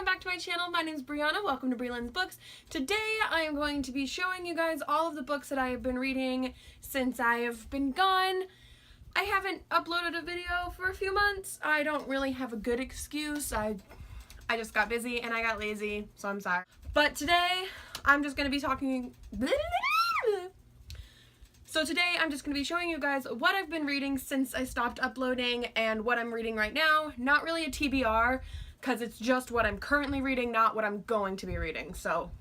welcome back to my channel. My name is Brianna. Welcome to Brianna's Books. Today I am going to be showing you guys all of the books that I have been reading since I have been gone. I haven't uploaded a video for a few months. I don't really have a good excuse. I just got busy and I got lazy, so I'm sorry. But today I'm just going to be talking... So today I'm just going to be showing you guys what I've been reading since I stopped uploading and what I'm reading right now. Not really a TBR, because it's just what I'm currently reading, not what I'm going to be reading. So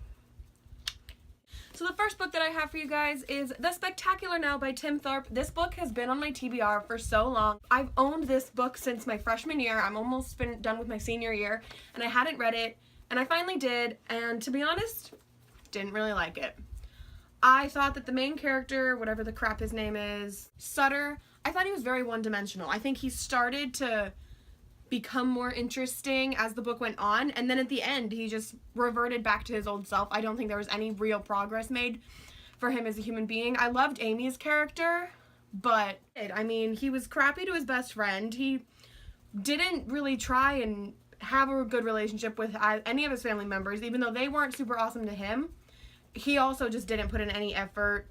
the first book that I have for you guys is The Spectacular Now by Tim Thorpe. This book has been on my TBR for so long. I've owned this book since my freshman year. I'm almost been done with my senior year, and I hadn't read it, and I finally did, and to be honest, didn't really like it. I thought that the main character, whatever the crap his name is, Sutter, I thought he was very one-dimensional. I think he started to become more interesting as the book went on, and then at the end he just reverted back to his old self. I don't think there was any real progress made for him as a human being. I loved Amy's character, but I mean, he was crappy to his best friend. He didn't really try and have a good relationship with any of his family members, even though they weren't super awesome to him. He also just didn't put in any effort.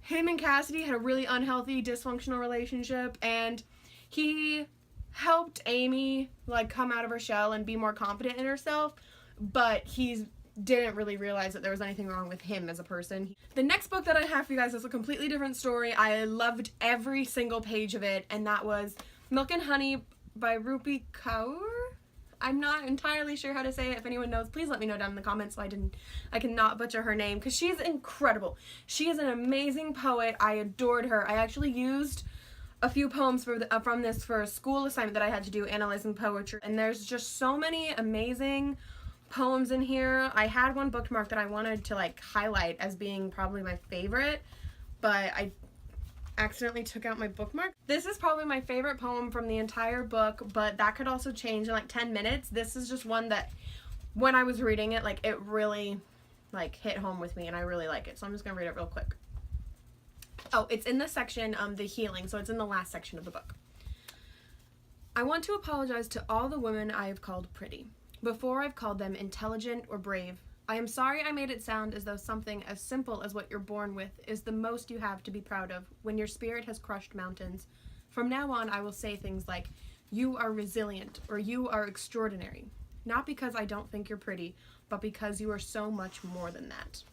Him and Cassidy had a really unhealthy, dysfunctional relationship, and he helped Amy like come out of her shell and be more confident in herself, but he didn't really realize that there was anything wrong with him as a person. The next book that I have for you guys is a completely different story. I loved every single page of it, and that was Milk and Honey by Rupi Kaur. I'm not entirely sure how to say it. If anyone knows, please let me know down in the comments so I cannot butcher her name, because she's incredible. She is an amazing poet. I adored her. I actually used a few poems from this for a school assignment that I had to do, analyzing poetry, and there's just so many amazing poems in here. I had one bookmark that I wanted to like highlight as being probably my favorite, but I accidentally took out my bookmark. This is probably my favorite poem from the entire book, but that could also change in like 10 minutes. This is just one that when I was reading it, like it really like hit home with me, and I really like it. So I'm just gonna read it real quick. Oh, it's in the section, the healing, so it's in the last section of the book. I want to apologize to all the women I have called pretty, before I've called them intelligent or brave. I am sorry I made it sound as though something as simple as what you're born with is the most you have to be proud of when your spirit has crushed mountains. From now on, I will say things like, you are resilient, or you are extraordinary. Not because I don't think you're pretty, but because you are so much more than that.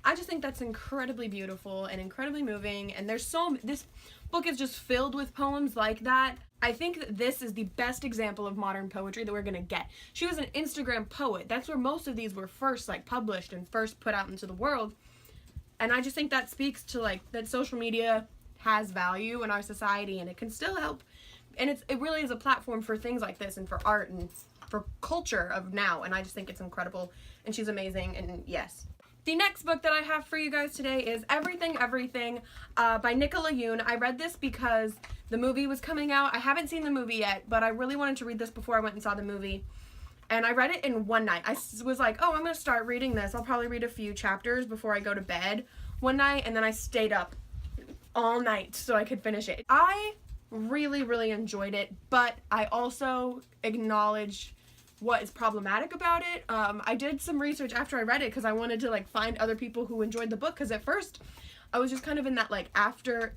I just think that's incredibly beautiful and incredibly moving, and this book is just filled with poems like that. I think that this is the best example of modern poetry that we're gonna get. She was an Instagram poet. That's where most of these were first like published and first put out into the world. And I just think that speaks to like that social media has value in our society, and it can still help. And it really is a platform for things like this and for art and for culture of now. And I just think it's incredible, and she's amazing, and yes. The next book that I have for you guys today is Everything, Everything by Nicola Yoon. I read this because the movie was coming out. I haven't seen the movie yet, but I really wanted to read this before I went and saw the movie. And I read it in one night. I was like, oh, I'm going to start reading this. I'll probably read a few chapters before I go to bed one night, and then I stayed up all night so I could finish it. I really, really enjoyed it, but I also acknowledge what is problematic about it. I did some research after I read it because I wanted to like find other people who enjoyed the book, because at first I was just kind of in that like after,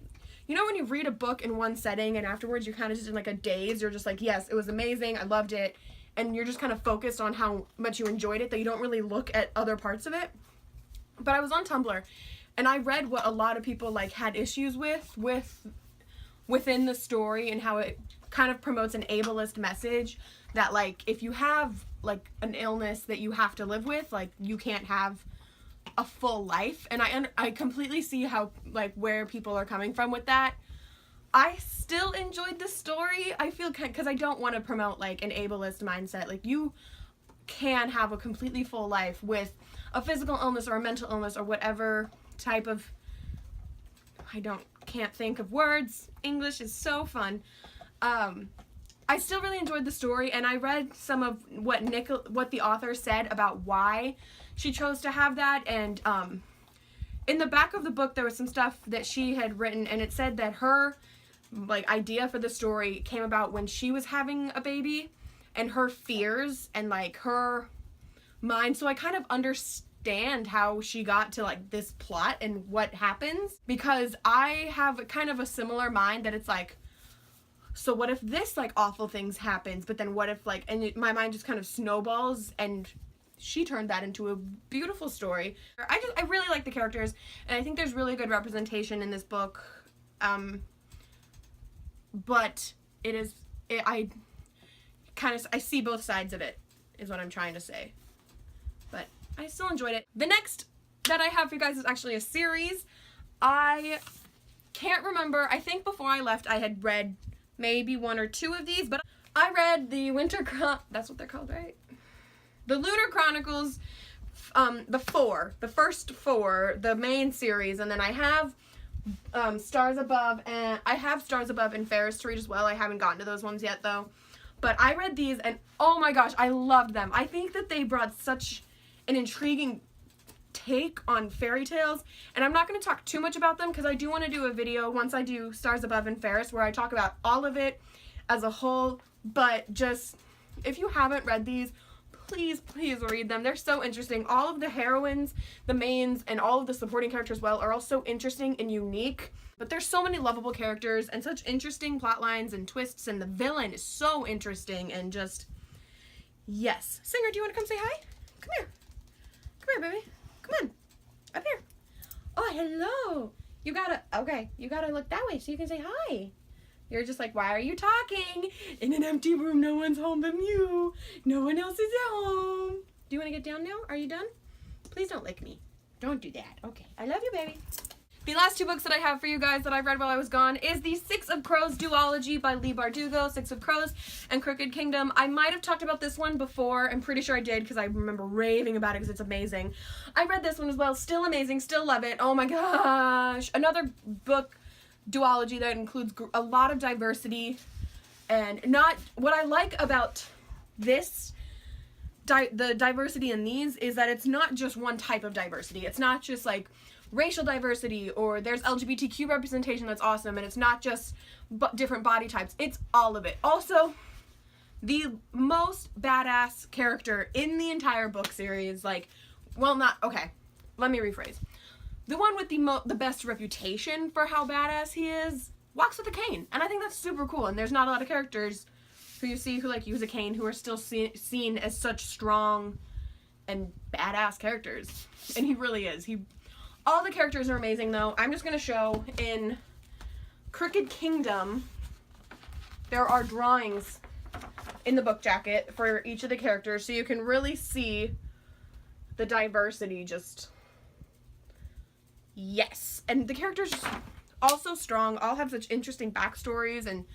you know when you read a book in one setting and afterwards you're kind of just in like a daze, you're just like, yes, it was amazing, I loved it, and you're just kind of focused on how much you enjoyed it that you don't really look at other parts of it. But I was on Tumblr and I read what a lot of people like had issues within the story, and how it kind of promotes an ableist message that like if you have like an illness that you have to live with, like you can't have a full life. And I completely see how like where people are coming from with that. I still enjoyed the story. I feel because I don't want to promote like an ableist mindset. Like you can have a completely full life with a physical illness or a mental illness or whatever type of, can't think of words. English is so fun. I still really enjoyed the story, and I read some of what the author said about why she chose to have that, and in the back of the book there was some stuff that she had written, and it said that her like idea for the story came about when she was having a baby, and her fears and like her mind. So I kind of understand how she got to like this plot and what happens, because I have kind of a similar mind that it's like, so what if this like awful things happens, but then what if like, and my mind just kind of snowballs, and she turned that into a beautiful story. I really like the characters, and I think there's really good representation in this book. But I see both sides of it, is what I'm trying to say. But I still enjoyed it. The next that I have for you guys is actually a series. I can't remember. I think before I left I had read maybe 1 or 2 of these, but I read the that's what they're called, right? The Lunar Chronicles, the first 4, the main series, and then I have Stars Above, and I have Stars Above and Ferris to read as well. I haven't gotten to those ones yet though. But I read these, and oh my gosh, I loved them. I think that they brought such an intriguing take on fairy tales, and I'm not going to talk too much about them because I do want to do a video once I do Stars Above and Ferris where I talk about all of it as a whole. But just, if you haven't read these, please read them. They're so interesting. All of the heroines, the mains, and all of the supporting characters as well are all so interesting and unique. But there's so many lovable characters and such interesting plot lines and twists, and the villain is so interesting, and just, yes. Singer, do you want to come say hi? Come here. Come here, baby. Come on. Up here. Oh, hello. You gotta look that way so you can say hi. You're just like, why are you talking? In an empty room, no one's home but you. No one else is at home. Do you want to get down now? Are you done? Please don't lick me. Don't do that. Okay. I love you, baby. The last 2 books that I have for you guys that I read while I was gone is the Six of Crows duology by Leigh Bardugo, Six of Crows and Crooked Kingdom. I might have talked about this one before. I'm pretty sure I did because I remember raving about it because it's amazing. I read this one as well. Still amazing. Still love it. Oh my gosh. Another book duology that includes a lot of diversity, and not what I like about this the diversity in these is that it's not just one type of diversity. It's not just like racial diversity or there's LGBTQ representation that's awesome, and it's not just different body types. It's all of it. Also, the most badass character in the entire book series, like, well, not, okay, let me rephrase. The one with the best reputation for how badass he is walks with a cane, and I think that's super cool. And there's not a lot of characters who you see who like use a cane who are still seen as such strong and badass characters, and he really is. All the characters are amazing though. I'm just gonna show in Crooked Kingdom. There are drawings in the book jacket for each of the characters, so you can really see the diversity. Just yes, and the characters are also strong. All have such interesting backstories and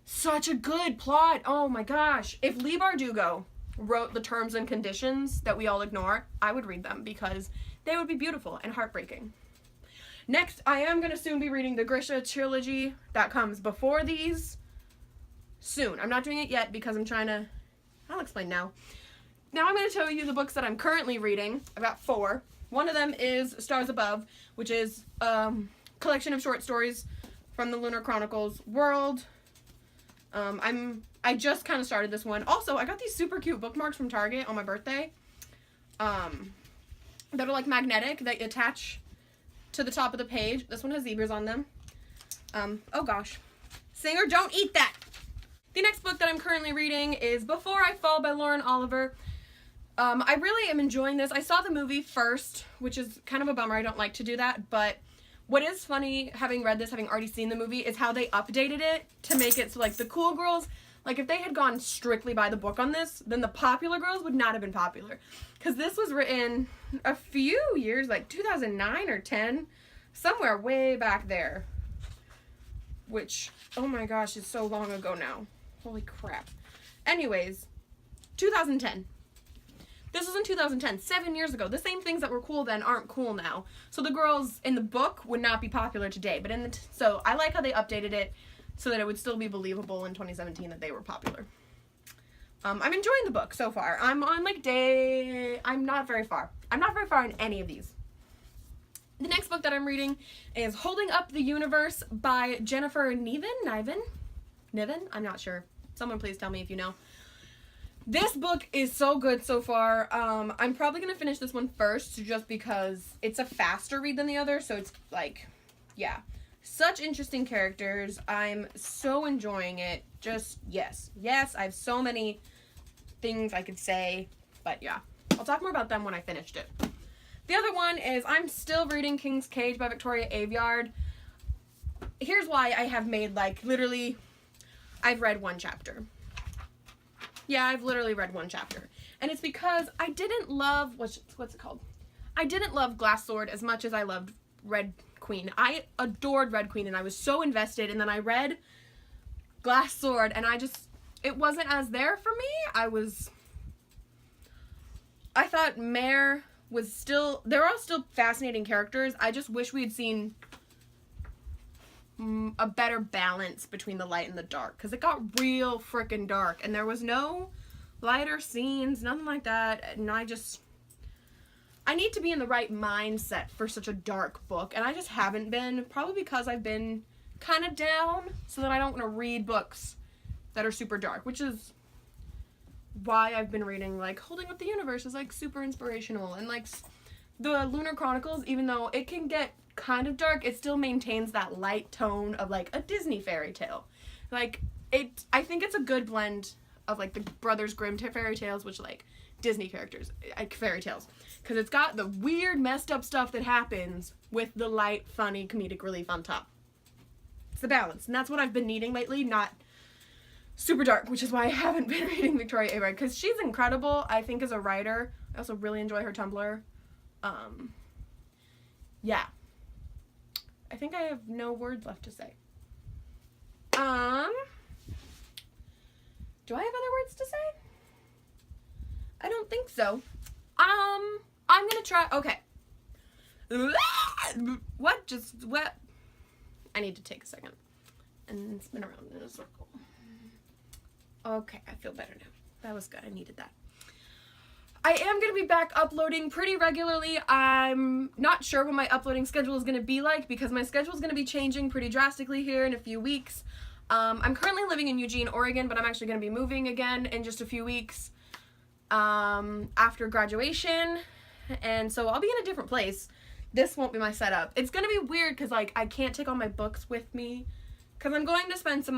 such a good plot. Oh my gosh, if Leigh Bardugo wrote the terms and conditions that we all ignore, I would read them because they would be beautiful and heartbreaking. Next, I am going to soon be reading the Grisha trilogy that comes before these soon. I'm not doing it yet because I'll explain now. Now I'm going to tell you the books that I'm currently reading. I've got 4. One of them is Stars Above, which is a collection of short stories from the Lunar Chronicles world. I just kind of started this one. Also, I got these super cute bookmarks from Target on my birthday. That are like magnetic, that you attach to the top of the page. This one has zebras on them. Oh gosh. Singer, don't eat that! The next book that I'm currently reading is Before I Fall by Lauren Oliver. I really am enjoying this. I saw the movie first, which is kind of a bummer. I don't like to do that, but what is funny, having read this, having already seen the movie, is how they updated it to make it so like the cool girls, like if they had gone strictly by the book on this, then the popular girls would not have been popular. Because this was written a few years, like 2009 or 10, somewhere way back there. Which, oh my gosh, is so long ago now. Holy crap. Anyways, 2010. This was in 2010, 7 years ago. The same things that were cool then aren't cool now. So the girls in the book would not be popular today. But so I like how they updated it so that it would still be believable in 2017 that they were popular. I'm enjoying the book so far. I'm on like I'm not very far. I'm not very far in any of these. The next book that I'm reading is Holding Up the Universe by Jennifer Niven? I'm not sure. Someone please tell me if you know. This book is so good so far. I'm probably going to finish this one first just because it's a faster read than the other. So it's like, yeah. Such interesting characters. I'm so enjoying it. Just, yes. Yes, I have so many things I could say. But yeah, I'll talk more about them when I finished it. The other one is I'm still reading King's Cage by Victoria Aveyard. Here's why I have made, like, literally, I've read one chapter. Yeah, I've literally read one chapter. And it's because I didn't love, what's it called? I didn't love Glass Sword as much as I loved Red Queen. I adored Red Queen and I was so invested, and then I read Glass Sword and it wasn't as there for me. I thought Mare was still, they're all still fascinating characters. I just wish we had seen a better balance between the light and the dark, because it got real freaking dark and there was no lighter scenes, nothing like that, and I need to be in the right mindset for such a dark book, and I just haven't been, probably because I've been kind of down, so that I don't want to read books that are super dark, which is why I've been reading, like, Holding Up the Universe is, like, super inspirational, and, like, the Lunar Chronicles, even though it can get kind of dark, it still maintains that light tone of, like, a Disney fairy tale. Like, I think it's a good blend of, like, the Brothers Grimm fairy tales, which, like, Disney characters, like, fairy tales. Because it's got the weird, messed up stuff that happens with the light, funny, comedic relief on top. It's the balance, and that's what I've been needing lately, not super dark, which is why I haven't been reading Victoria Aveyard, because she's incredible, I think, as a writer. I also really enjoy her Tumblr. Yeah. I think I have no words left to say. Do I have other words to say? I don't think so. I'm gonna try, okay. What? I need to take a second and spin around in a circle. Okay, I feel better now. That was good, I needed that. I am going to be back uploading pretty regularly. I'm not sure what my uploading schedule is going to be like, because my schedule is going to be changing pretty drastically here in a few weeks. I'm currently living in Eugene, Oregon, but I'm actually going to be moving again in just a few weeks after graduation, and so I'll be in a different place. This won't be my setup. It's going to be weird because, like, I can't take all my books with me, because I'm going to spend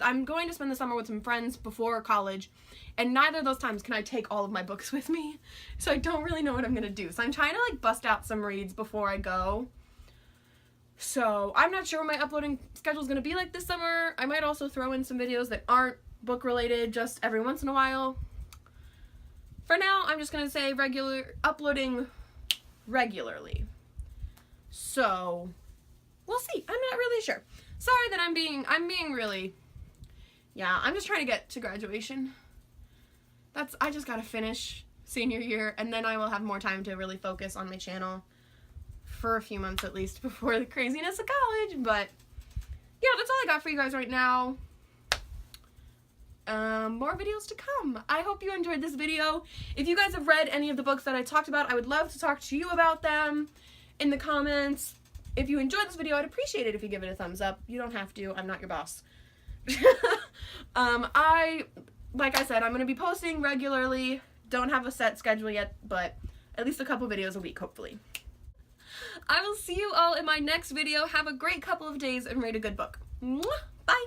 I'm going to spend the summer with some friends before college, and neither of those times can I take all of my books with me, so I don't really know what I'm going to do. So I'm trying to, like, bust out some reads before I go. So I'm not sure what my uploading schedule is going to be like this summer. I might also throw in some videos that aren't book related just every once in a while. For now, I'm just going to say uploading regularly. So we'll see. I'm not really sure. Sorry that I'm being really, yeah, I'm just trying to get to graduation. I just gotta finish senior year, and then I will have more time to really focus on my channel for a few months at least before the craziness of college. But yeah, that's all I got for you guys right now. More videos to come. I hope you enjoyed this video. If you guys have read any of the books that I talked about, I would love to talk to you about them in the comments. If you enjoyed this video, I'd appreciate it if you give it a thumbs up. You don't have to. I'm not your boss. Like I said, I'm going to be posting regularly. Don't have a set schedule yet, but at least a couple videos a week, hopefully. I will see you all in my next video. Have a great couple of days and read a good book. Mwah! Bye!